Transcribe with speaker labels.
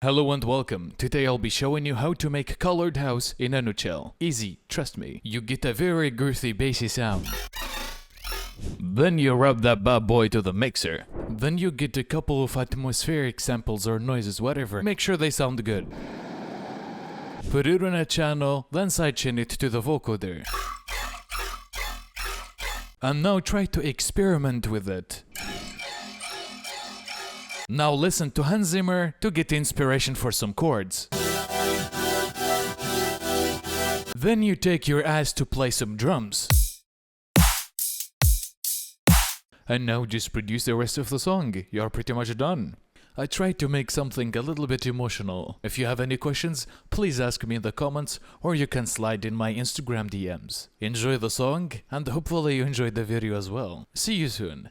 Speaker 1: Hello and welcome. Today I'll be showing you how to make colored house in a nutshell. Easy, trust me. You get a very girthy bassy sound. Then you rub that bad boy to the mixer. Then you get a couple of atmospheric samples or noises, whatever. Make sure they sound good. Put it on a channel, then sidechain it to the vocoder. And now try to experiment with it. Now listen to Hans Zimmer to get inspiration for some chords. Then you take your ass to play some drums. And now just produce the rest of the song. You're pretty much done. I tried to make something a little bit emotional. If you have any questions, please ask me in the comments or you can slide in my Instagram DMs. Enjoy the song and hopefully you enjoyed the video as well. See you soon.